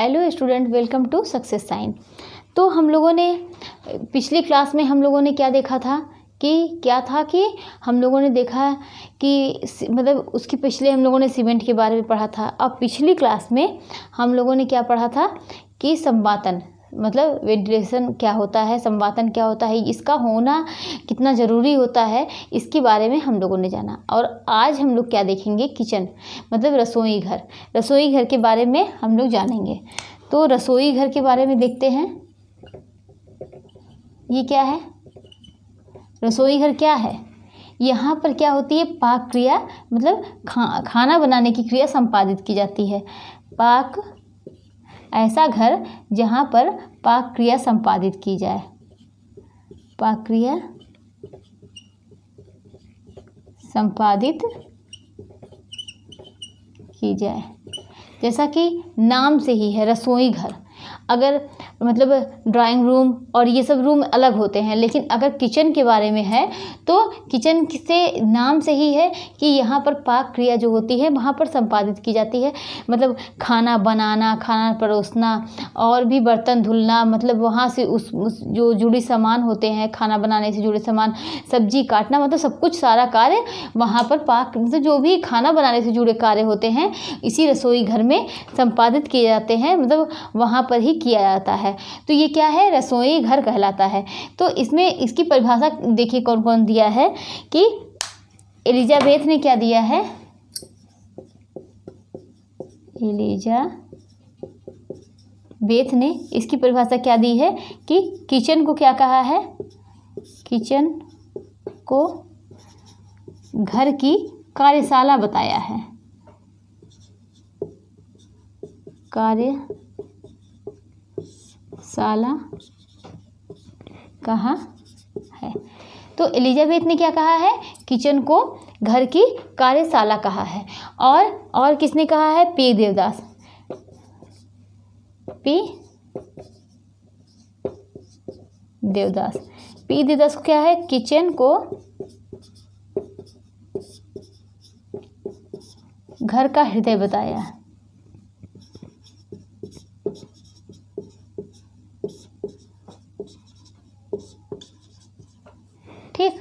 Hello student, welcome to success sign. तो हम लोगों ने पिछली क्लास में हम लोगों ने क्या देखा था कि हम लोगों ने देखा कि मतलब उसके पिछले हम लोगों ने सीमेंट के बारे में पढ़ा था। अब पिछली क्लास में हम लोगों ने क्या पढ़ा था कि संवातन मतलब वेंटिलेशन क्या होता है, संवातन क्या होता है, इसका होना कितना ज़रूरी होता है, इसके बारे में हम लोगों ने जाना। और आज हम लोग क्या देखेंगे, किचन मतलब रसोई घर। रसोई घर के बारे में हम लोग जानेंगे। तो रसोई घर के बारे में देखते हैं। ये क्या है, रसोई घर क्या है? यहाँ पर क्या होती है, पाक क्रिया मतलब खाना बनाने की क्रिया संपादित की जाती है। पाक, ऐसा घर जहाँ पर पाक क्रिया संपादित की जाए, पाक क्रिया संपादित की जाए। जैसा कि नाम से ही है रसोई घर। अगर मतलब ड्राइंग रूम और ये सब रूम अलग होते हैं, लेकिन अगर किचन के बारे में है तो किचन से नाम से ही है कि यहाँ पर पाक क्रिया जो होती है वहाँ पर संपादित की जाती है। मतलब खाना बनाना, खाना परोसना और भी बर्तन धुलना, मतलब वहाँ से उस जो जुड़ी सामान होते हैं, खाना बनाने से जुड़े सामान, सब्जी काटना, मतलब सब कुछ सारा कार्य वहाँ पर पाक मतलब जो भी खाना बनाने से जुड़े कार्य होते हैं इसी रसोई घर में संपादित किए जाते हैं, मतलब वहाँ पर ही किया जाता है। तो ये क्या है, रसोई घर कहलाता है। तो इसमें इसकी परिभाषा देखिए कौन कौन दिया है कि एलिजाबेथ ने क्या दिया है, एलिजाबेथ ने इसकी परिभाषा क्या दी है कि किचन को क्या कहा है, किचन को घर की कार्यशाला बताया है, कार्यशाला कहा है। तो एलिजाबेथ ने क्या कहा है, किचन को घर की कार्यशाला कहा है। और किसने कहा है, पी देवदास। पी देवदास को क्या है, किचन को घर का हृदय बताया है। ठीक,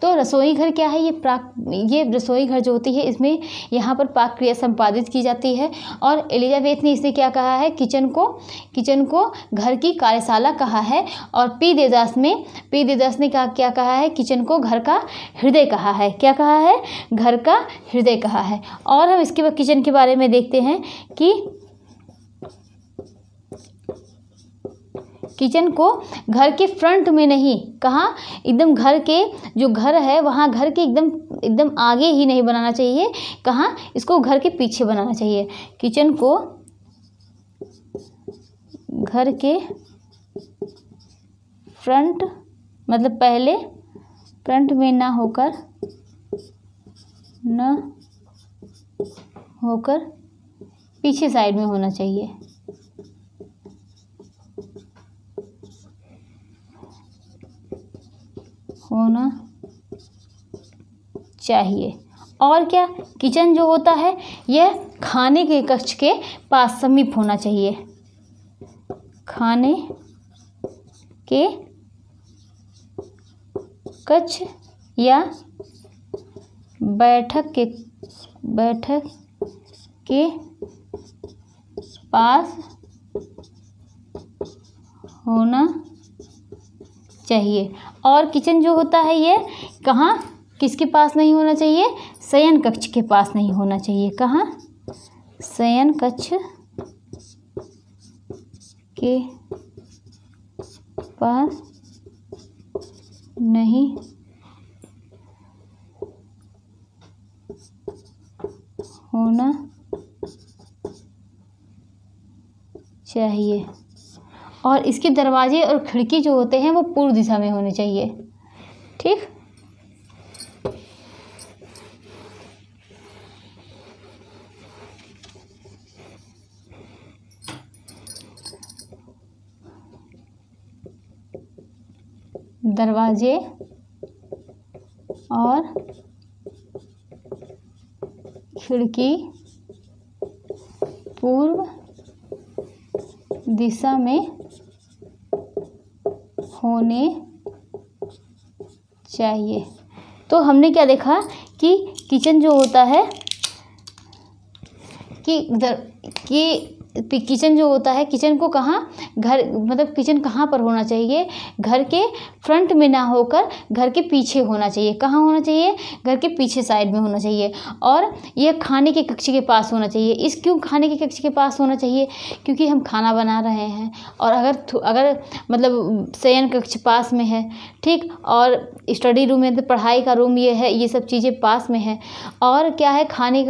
तो रसोई घर क्या है, ये रसोई घर जो होती है इसमें यहाँ पर पाक क्रिया संपादित की जाती है। और एलिजाबेथ ने इसे क्या कहा है, किचन को घर की कार्यशाला कहा है। और पी देवदास ने क्या कहा है, किचन को घर का हृदय कहा है। क्या कहा है, घर का हृदय कहा है। और हम इसके बाद किचन के बारे में देखते हैं कि किचन को घर के फ्रंट में नहीं, कहाँ, एकदम घर के जो घर है वहाँ घर के एकदम आगे ही नहीं बनाना चाहिए, कहाँ, इसको घर के पीछे बनाना चाहिए। किचन को घर के फ्रंट मतलब पहले, फ्रंट में ना होकर पीछे साइड में होना चाहिए। और क्या, किचन जो होता है यह खाने के कक्ष के पास समीप होना चाहिए, खाने के कक्ष या बैठक के पास होना चाहिए। और किचन जो होता है ये कहाँ, किसके पास नहीं होना चाहिए, शयन कक्ष के पास नहीं होना चाहिए। कहाँ, शयन कक्ष के पास नहीं होना चाहिए। और इसके दरवाजे और खिड़की जो होते हैं वो पूर्व दिशा में होने चाहिए। ठीक, दरवाजे और खिड़की पूर्व दिशा में होने चाहिए। तो हमने क्या देखा कि किचन जो होता है कि किचन जो होता है, किचन को कहाँ, घर मतलब किचन कहाँ पर होना चाहिए, घर के फ्रंट में ना होकर घर के पीछे होना चाहिए। कहाँ होना चाहिए, घर के पीछे साइड में होना चाहिए। और यह खाने के कक्ष के पास होना चाहिए। क्यों खाने के कक्ष के पास होना चाहिए, क्योंकि हम खाना बना रहे हैं और अगर मतलब शयन कक्ष पास में है, ठीक, और स्टडी रूम है तो पढ़ाई का रूम ये है, ये सब चीज़ें पास में है। और क्या है, खाने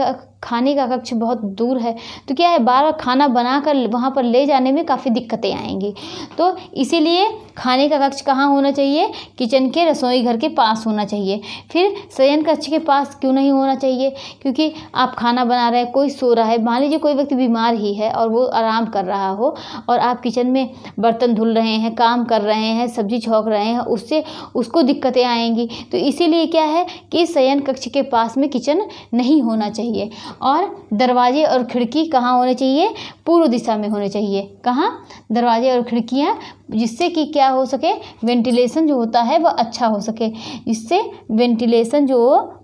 का कक्ष बहुत दूर है, तो क्या है, बार बार खाना बनाकर वहाँ पर ले जाने में काफ़ी दिक्कतें आएंगी। तो इसीलिए खाने का कक्ष कहाँ होना चाहिए, किचन के रसोई घर के पास होना चाहिए। फिर शयन कक्ष के पास क्यों नहीं होना चाहिए, क्योंकि आप खाना बना रहे हैं, कोई सो रहा है, मान लीजिए कोई व्यक्ति बीमार ही है और वो आराम कर रहा हो और आप किचन में बर्तन धुल रहे हैं, काम कर रहे हैं, सब्जी छौंक रहे हैं, उससे उसको दिक्कतें आएंगी। तो इसीलिए क्या है कि शयन कक्ष के पास में किचन नहीं होना चाहिए। और दरवाजे और खिड़की कहाँ होने चाहिए, पूर्व दिशा में होने चाहिए। कहाँ, दरवाजे और खिड़कियाँ, जिससे कि क्या हो सके, वेंटिलेशन जो होता है वह अच्छा हो सके, जिससे वेंटिलेशन जो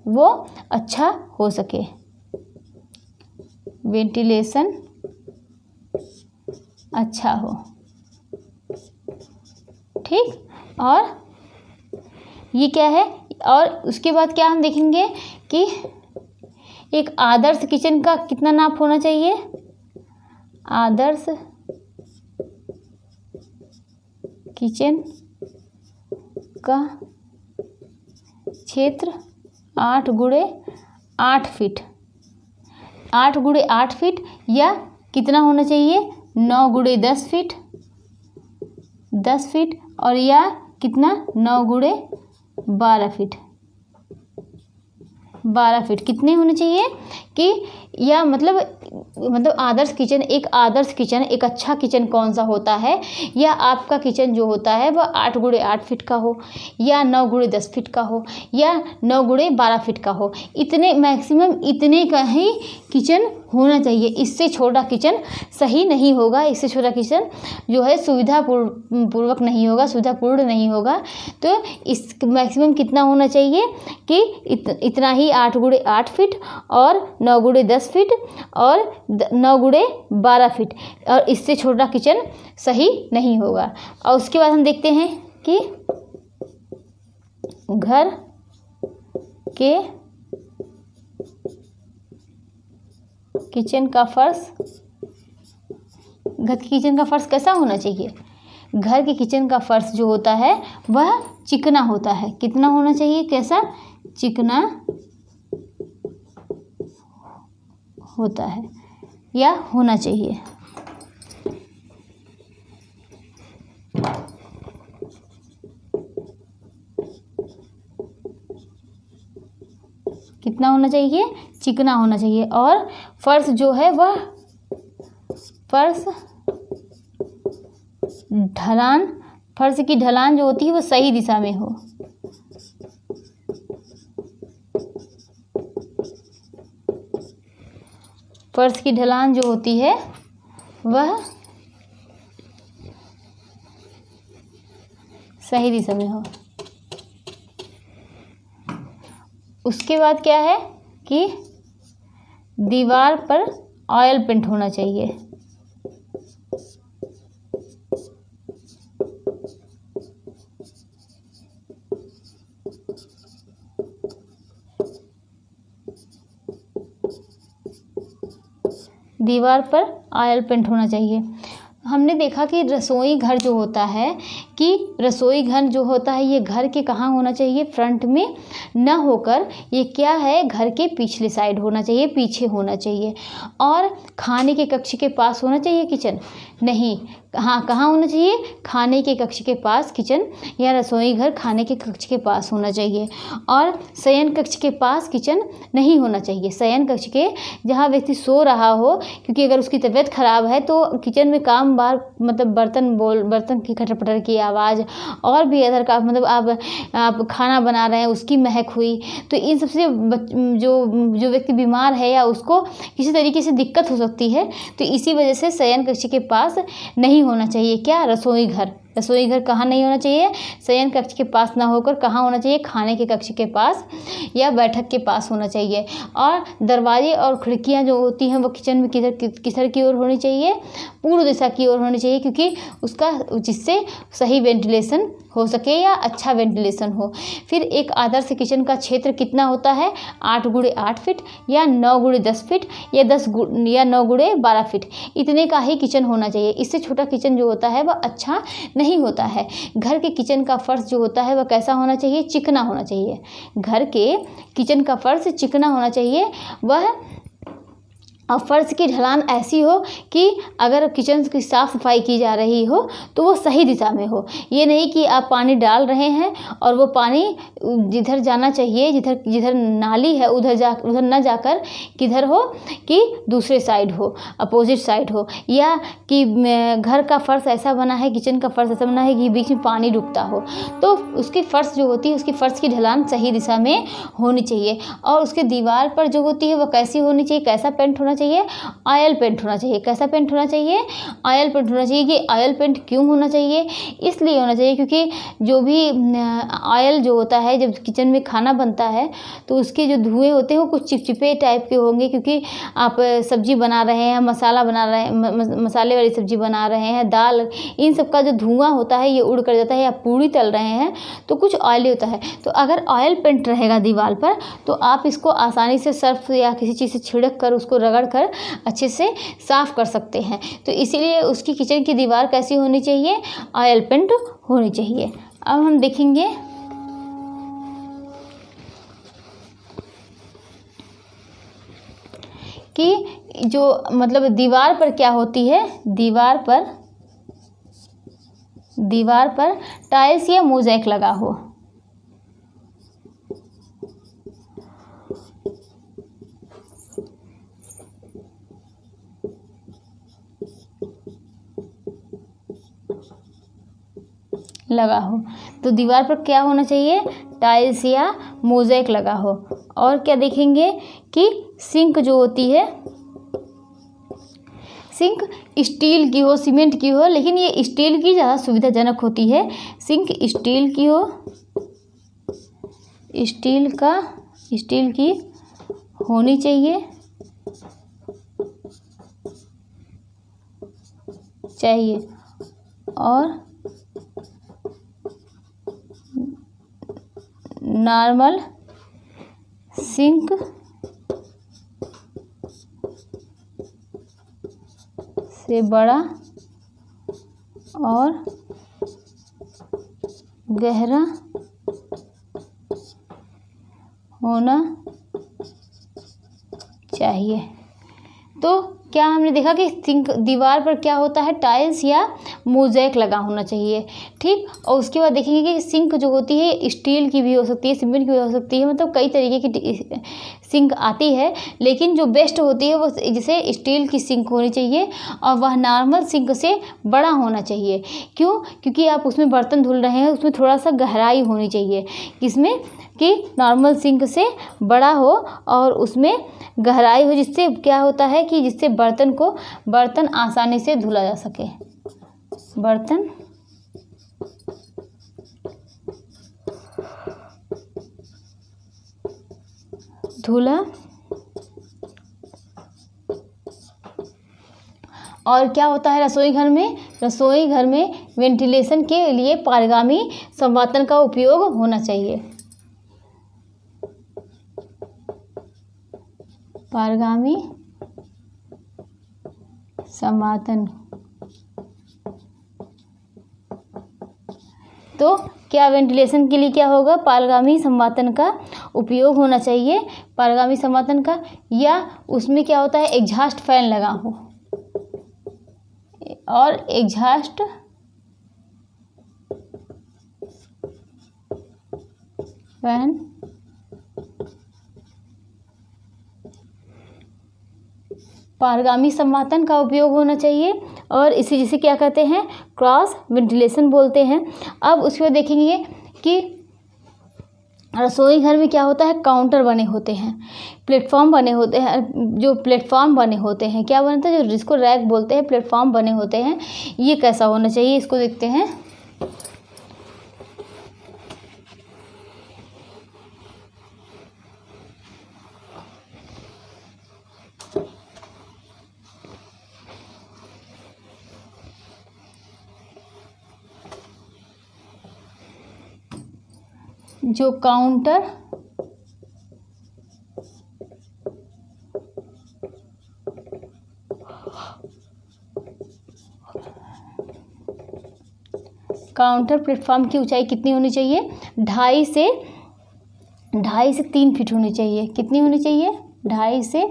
वो अच्छा हो सके, वेंटिलेशन अच्छा हो, ठीक। और ये क्या है, और उसके बाद क्या हम देखेंगे कि एक आदर्श किचन का कितना नाप होना चाहिए, आदर्श किचन का क्षेत्र 8 गुणे 8 फीट, 8 गुणे 8 फीट, या कितना होना चाहिए, 9 गुणे 10 फीट, 10 फीट, और या कितना, 9 गुणे 12 फीट, 12 फीट कितने होने चाहिए कि, या मतलब आदर्श किचन, एक अच्छा किचन कौन सा होता है, या आपका किचन जो होता है वह 8 गुणे 8 फीट का हो, या 9 गुणे 10 फीट का हो, या 9 गुणे 12 फीट का हो। इतने मैक्सिमम इतने का ही किचन होना चाहिए। इससे छोटा किचन सही नहीं होगा, इससे छोटा किचन जो है सुविधापूर्वक नहीं होगा, सुविधापूर्ण नहीं होगा। तो इस मैक्सिमम कितना होना चाहिए कि इतना ही, 8 गुणे 8 फीट और 9 गुणे 10 फीट और 9 गुणे 12 फीट, और इससे छोटा किचन सही नहीं होगा। और उसके बाद हम देखते हैं कि घर के किचन का फर्श कैसा होना चाहिए, घर के किचन का फर्श जो होता है वह चिकना होता है। कितना होना चाहिए, कैसा, चिकना होता है या होना चाहिए। कितना होना चाहिए, चिकना होना चाहिए। और फर्श जो है वह फर्श की ढलान जो होती है वो सही दिशा में हो, फर्श की ढलान जो होती है वह सही दिशा में हो। उसके बाद क्या है कि दीवार पर ऑयल पेंट होना चाहिए। दीवार पर ऑयल पेंट होना चाहिए। हमने देखा कि रसोई घर जो होता है ये घर के कहाँ होना चाहिए, फ्रंट में न होकर ये क्या है, घर के पिछले साइड होना चाहिए, पीछे होना चाहिए। और खाने के कक्ष के पास होना चाहिए किचन, नहीं, हाँ, कहाँ होना चाहिए, खाने के कक्ष के पास किचन या रसोई घर खाने के कक्ष के पास होना चाहिए। और शयन कक्ष के पास किचन नहीं होना चाहिए। शयन कक्ष के जहाँ व्यक्ति सो रहा हो, क्योंकि अगर उसकी तबीयत खराब है तो किचन में काम बार मतलब बर्तन की खटर पटर की आवाज़, और भी अदर का मतलब आप खाना बना रहे हैं उसकी महक हुई, तो इन सबसे जो व्यक्ति बीमार है या उसको किसी तरीके से दिक्कत हो सकती है। तो इसी वजह से शयन कक्ष के पास नहीं होना चाहिए क्या, रसोई घर। रसोई घर कहाँ नहीं होना चाहिए, शयन कक्ष के पास ना होकर कहाँ होना चाहिए, खाने के कक्ष के पास या बैठक के पास होना चाहिए। और दरवाजे और खिड़कियाँ जो होती हैं वो किचन में किधर की ओर होनी चाहिए, पूर्व दिशा की ओर होनी चाहिए, क्योंकि जिससे सही वेंटिलेशन हो सके या अच्छा वेंटिलेशन हो। फिर एक आदर्श किचन का क्षेत्र कितना होता है, 8x8 फीट या 9x10 फीट या 9x12 फीट, इतने का ही किचन होना चाहिए। इससे छोटा किचन जो होता है वह अच्छा नहीं होता है। घर के किचन का फर्श जो होता है वह कैसा होना चाहिए, चिकना होना चाहिए। घर के किचन का फर्श चिकना होना चाहिए। वह और फर्श की ढलान ऐसी हो कि अगर किचन की साफ़ सफाई की जा रही हो तो वो सही दिशा में हो। ये नहीं कि आप पानी डाल रहे हैं और वो पानी जिधर जाना चाहिए, जिधर नाली है उधर ना जाकर किधर हो कि दूसरे साइड हो, अपोजिट साइड हो, या कि घर का फर्श ऐसा बना है, किचन का फर्श ऐसा बना है कि बीच में पानी रुकता हो, तो उसकी फर्श जो होती है उसकी फर्श की ढलान सही दिशा में होनी चाहिए। और उसके दीवार पर जो होती है वो कैसी होनी चाहिए, कैसा पेंट होना चाहिए, ऑयल पेंट होना चाहिए। कैसा पेंट होना चाहिए, ऑयल पेंट होना चाहिए। कि ऑयल पेंट क्यों होना चाहिए, इसलिए होना चाहिए क्योंकि जो भी ऑयल जो होता है जब किचन में खाना बनता है तो उसके जो धुएं होते हैं वो कुछ चिपचिपे टाइप के होंगे, क्योंकि आप सब्जी बना रहे हैं, मसाला बना रहे हैं, मसाले वाली सब्जी बना रहे हैं, दाल, इन सब का जो धुआं होता है ये उड़ कर जाता है, या पूड़ी तल रहे हैं तो कुछ ऑयली होता है। तो अगर ऑयल पेंट रहेगा दीवार पर तो आप इसको आसानी से सर्फ या किसी चीज़ से छिड़क कर उसको रगड़ कर अच्छे से साफ़ कर सकते हैं। तो इसीलिए उसकी किचन की दीवार कैसी होनी चाहिए, ऑयल पेंट होनी चाहिए। अब हम देखेंगे कि जो मतलब दीवार पर क्या होती है, दीवार पर टाइल्स या मोज़ेक लगा हो। तो दीवार पर क्या होना चाहिए, टाइल्स या मोज़ेक लगा हो। और क्या देखेंगे कि सिंक जो होती है, सिंक स्टील की हो, सीमेंट की हो, लेकिन ये स्टील की ज़्यादा सुविधाजनक होती है। सिंक स्टील की हो, स्टील की होनी चाहिए और नॉर्मल सिंक से बड़ा और गहरा होना चाहिए। तो क्या हमने देखा कि सिंक दीवार पर क्या होता है, टाइल्स या मोज़ेक लगा होना चाहिए, ठीक। और उसके बाद देखेंगे कि सिंक जो होती है स्टील की भी हो सकती है, सीमेंट की भी हो सकती है, मतलब कई तरीके की सिंक आती है, लेकिन जो बेस्ट होती है वो जैसे स्टील की सिंक होनी चाहिए और वह नॉर्मल सिंक से बड़ा होना चाहिए। क्यों, क्योंकि आप उसमें बर्तन धुल रहे हैं, उसमें थोड़ा सा गहराई होनी चाहिए, किसमें कि नॉर्मल सिंक से बड़ा हो और उसमें गहराई हो, जिससे क्या होता है कि जिससे बर्तन आसानी से धुला जा सके, बर्तन धुला। और क्या होता है रसोई घर में वेंटिलेशन के लिए पारगामी संवातन का उपयोग होना चाहिए। पारगामी संवातन, तो क्या वेंटिलेशन के लिए क्या होगा, पारगामी संवातन का उपयोग होना चाहिए, पारगामी संवातन का। या उसमें क्या होता है, एग्जॉस्ट फैन लगा हो और एग्जॉस्ट फैन पारगामी संवातन का उपयोग होना चाहिए। और इसे जिसे क्या कहते हैं, क्रॉस वेंटिलेशन बोलते हैं। अब उसके बाद देखेंगे कि रसोई घर में क्या होता है, काउंटर बने होते हैं, प्लेटफॉर्म बने होते हैं। जो प्लेटफॉर्म बने होते हैं, क्या बनता है, जो जिसको रैक बोलते हैं, प्लेटफॉर्म बने होते हैं। ये कैसा होना चाहिए, इसको देखते हैं। जो काउंटर प्लेटफॉर्म की ऊंचाई कितनी होनी चाहिए, 2.5 से 3 फीट होनी चाहिए। कितनी होनी चाहिए, 2.5 से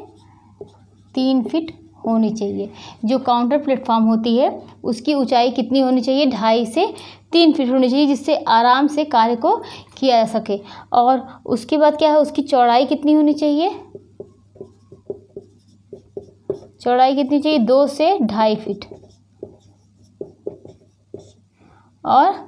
3 फीट होनी चाहिए। जो काउंटर प्लेटफॉर्म होती है उसकी ऊंचाई कितनी होनी चाहिए, 2.5 से 3 फीट होनी चाहिए, जिससे आराम से कार्य को किया जा सके। और उसके बाद क्या है, उसकी चौड़ाई कितनी होनी चाहिए, चौड़ाई कितनी चाहिए, 2 से 2.5 फीट। और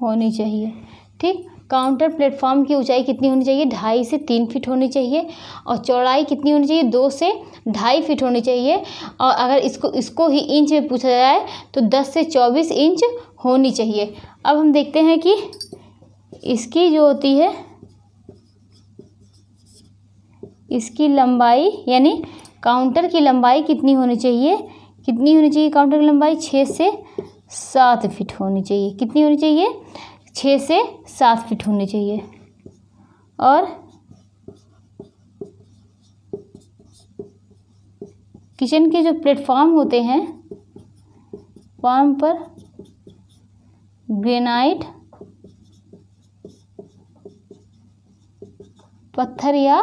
होनी चाहिए, ठीक। काउंटर प्लेटफॉर्म की ऊंचाई कितनी होनी चाहिए, 2.5 से 3 फीट होनी चाहिए। और चौड़ाई कितनी होनी चाहिए, 2 से 2.5 फीट होनी चाहिए। और अगर इसको ही इंच में पूछा जाए तो 10 से 24 इंच होनी चाहिए। अब हम देखते हैं कि इसकी जो होती है, इसकी लंबाई यानी काउंटर की लंबाई कितनी होनी चाहिए, काउंटर की लंबाई 6 से 7 फीट होनी चाहिए। कितनी होनी चाहिए, 6 से 7 फीट होनी चाहिए। और किचन के जो प्लेटफॉर्म होते हैं, प्लेटफॉर्म पर ग्रेनाइट पत्थर या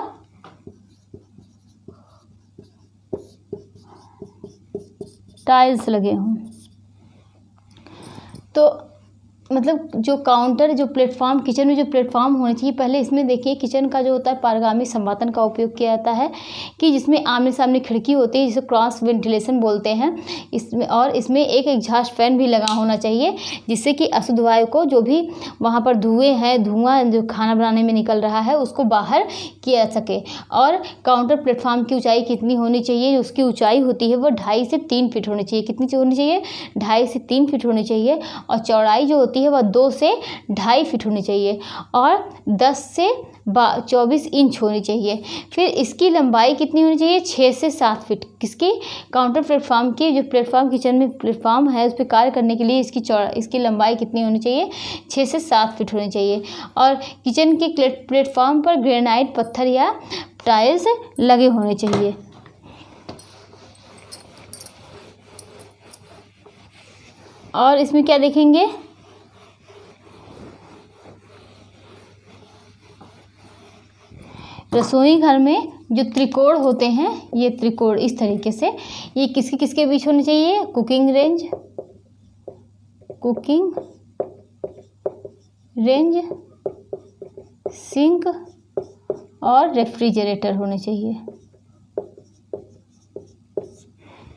टाइल्स लगे हों। तो मतलब जो काउंटर, जो प्लेटफॉर्म, किचन में जो प्लेटफॉर्म होनी चाहिए, पहले इसमें देखिए किचन का जो होता है पारगामी संवातन का उपयोग किया जाता है, कि जिसमें आमने सामने खिड़की होती है, जिसे क्रॉस वेंटिलेशन बोलते हैं। इसमें एक एग्जॉस्ट फैन भी लगा होना चाहिए, जिससे कि अशुद्ध वायु को, जो भी वहाँ पर धुआं जो खाना बनाने में निकल रहा है, उसको बाहर किया जा सके। और काउंटर प्लेटफॉर्म की ऊंचाई कितनी होनी चाहिए, उसकी ऊंचाई होती है वो 2.5 से 3 फीट होनी चाहिए। कितनी होनी चाहिए, 2.5 से 3 फीट होनी चाहिए। और चौड़ाई जो होती है वह 2 से 2.5 फीट होनी चाहिए। और 10 से 24 इंच होनी चाहिए। फिर इसकी लंबाई कितनी होनी चाहिए, 6 से 7 फीट। किसकी, काउंटर प्लेटफॉर्म की। जो प्लेटफॉर्म किचन में प्लेटफॉर्म है उस पर कार्य करने के लिए इसकी लंबाई कितनी होनी चाहिए, 6 से 7 फीट होनी चाहिए। और किचन के प्लेटफॉर्म पर ग्रेनाइट पत्थर या टाइल्स लगे होने चाहिए। और इसमें क्या देखेंगे, रसोई घर में जो त्रिकोण होते हैं, ये त्रिकोण इस तरीके से, ये किसके किसके बीच होने चाहिए, कुकिंग रेंज, सिंक और रेफ्रिजरेटर होने चाहिए।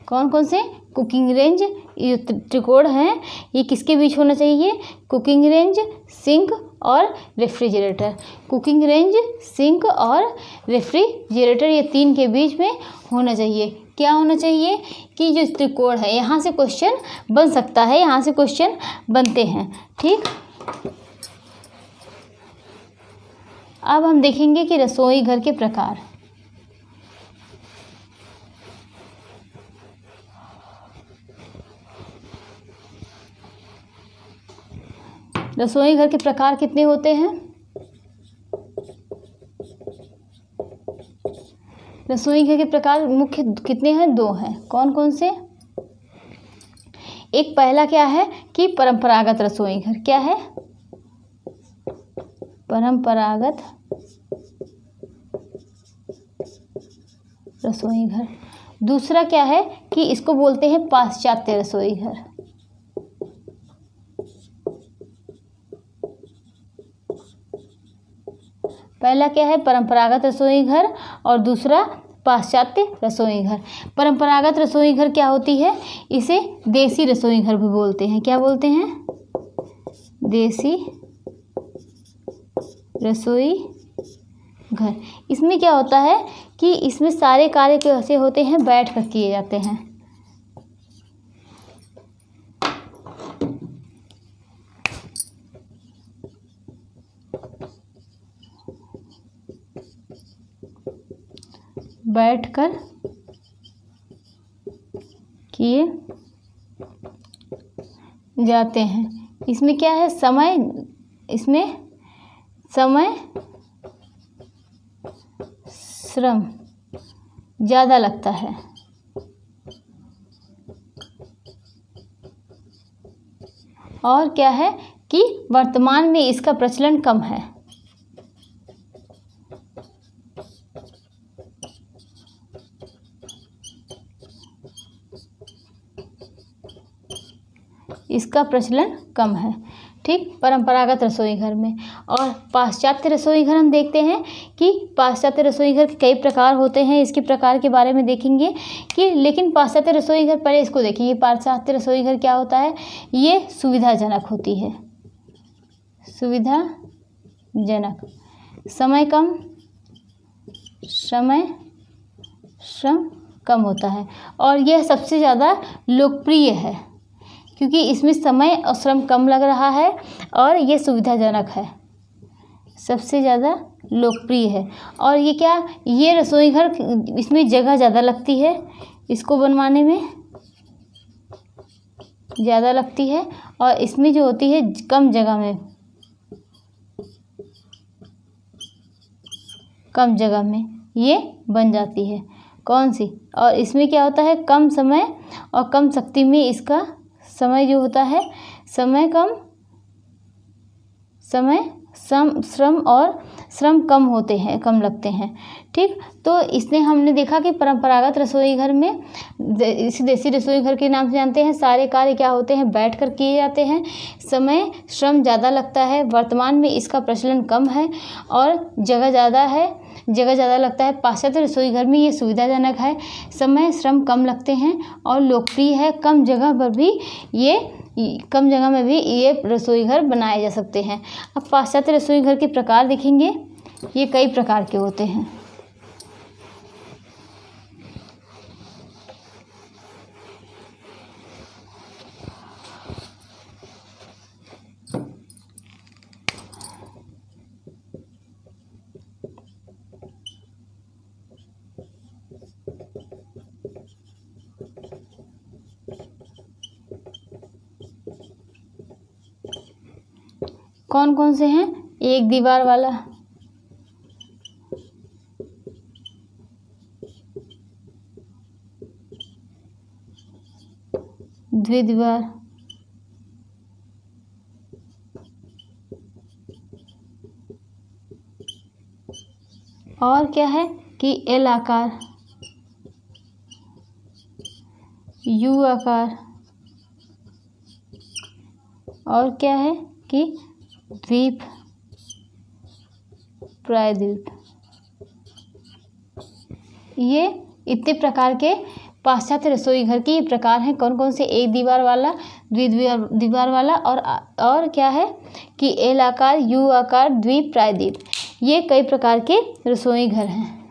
कौन कौन से, कुकिंग रेंज, ये त्रिकोण हैं, ये किसके बीच होना चाहिए, कुकिंग रेंज, सिंक और रेफ्रिजरेटर। कुकिंग रेंज, सिंक और रेफ्रिजरेटर, ये 3 के बीच में होना चाहिए। क्या होना चाहिए कि जो त्रिकोण है, यहाँ से क्वेश्चन बन सकता है, यहाँ से क्वेश्चन बनते हैं, ठीक। अब हम देखेंगे कि रसोई घर के प्रकार। रसोई घर के प्रकार कितने होते हैं, रसोई घर के प्रकार मुख्य कितने हैं, 2 हैं। कौन कौन से, एक पहला क्या है कि परंपरागत रसोई घर। क्या है, परंपरागत रसोई घर। दूसरा क्या है कि इसको बोलते हैं पाश्चात्य रसोई घर। पहला क्या है, परंपरागत रसोई घर, और दूसरा पाश्चात्य रसोई घर। परंपरागत रसोई घर क्या होती है, इसे देसी रसोई घर भी बोलते हैं। क्या बोलते हैं, देसी रसोई घर। इसमें क्या होता है कि इसमें सारे कार्य कैसे होते हैं, बैठ कर किए जाते हैं। बैठकर किए जाते हैं। इसमें क्या है, इसमें समय श्रम ज़्यादा लगता है। और क्या है कि वर्तमान में इसका प्रचलन कम है। इसका प्रचलन कम है, ठीक, परंपरागत रसोई घर में। और पाश्चात्य रसोई घर हम देखते हैं कि पाश्चात्य रसोई घर के कई प्रकार होते हैं। इसके प्रकार के बारे में देखेंगे कि, लेकिन पाश्चात्य रसोई घर, पहले इसको देखेंगे। पाश्चात्य रसोई घर क्या होता है, ये सुविधाजनक होती है, सुविधाजनक, समय कम, समय श्रम कम होता है, और यह सबसे ज़्यादा लोकप्रिय है क्योंकि इसमें समय और श्रम कम लग रहा है और ये सुविधाजनक है, सबसे ज़्यादा लोकप्रिय है। और ये क्या, ये रसोई घर, इसमें जगह ज़्यादा लगती है, इसको बनवाने में ज़्यादा लगती है, और इसमें जो होती है कम जगह में ये बन जाती है। कौन सी, और इसमें क्या होता है, कम समय और कम शक्ति में इसका समय जो होता है, समय कम, श्रम और श्रम कम होते हैं, कम लगते हैं, ठीक। तो इसने हमने देखा कि परंपरागत रसोई घर में, इस देसी रसोई घर के नाम से जानते हैं, सारे कार्य क्या होते हैं, बैठ कर किए जाते हैं, समय श्रम ज़्यादा लगता है, वर्तमान में इसका प्रचलन कम है, और जगह ज़्यादा लगता है। पाश्चात्य रसोई घर में ये सुविधाजनक है, समय श्रम कम लगते हैं और लोकप्रिय है। कम जगह में भी ये रसोई घर बनाए जा सकते हैं। अब पाश्चात्य रसोई घर के प्रकार देखेंगे, ये कई प्रकार के होते हैं। कौन कौन से हैं, एक दीवार वाला, द्विदीवार, और क्या है कि एल आकार, यू आकार, और क्या है कि द्वीप, प्रायद्वीप। ये इतने प्रकार के पाश्चात्य रसोई घर के ये प्रकार हैं। कौन कौन से, एक दीवार वाला, द्विदीवार वाला, और क्या है कि एल आकार, यू आकार, द्वीप, प्रायद्वीप। ये कई प्रकार के रसोई घर हैं।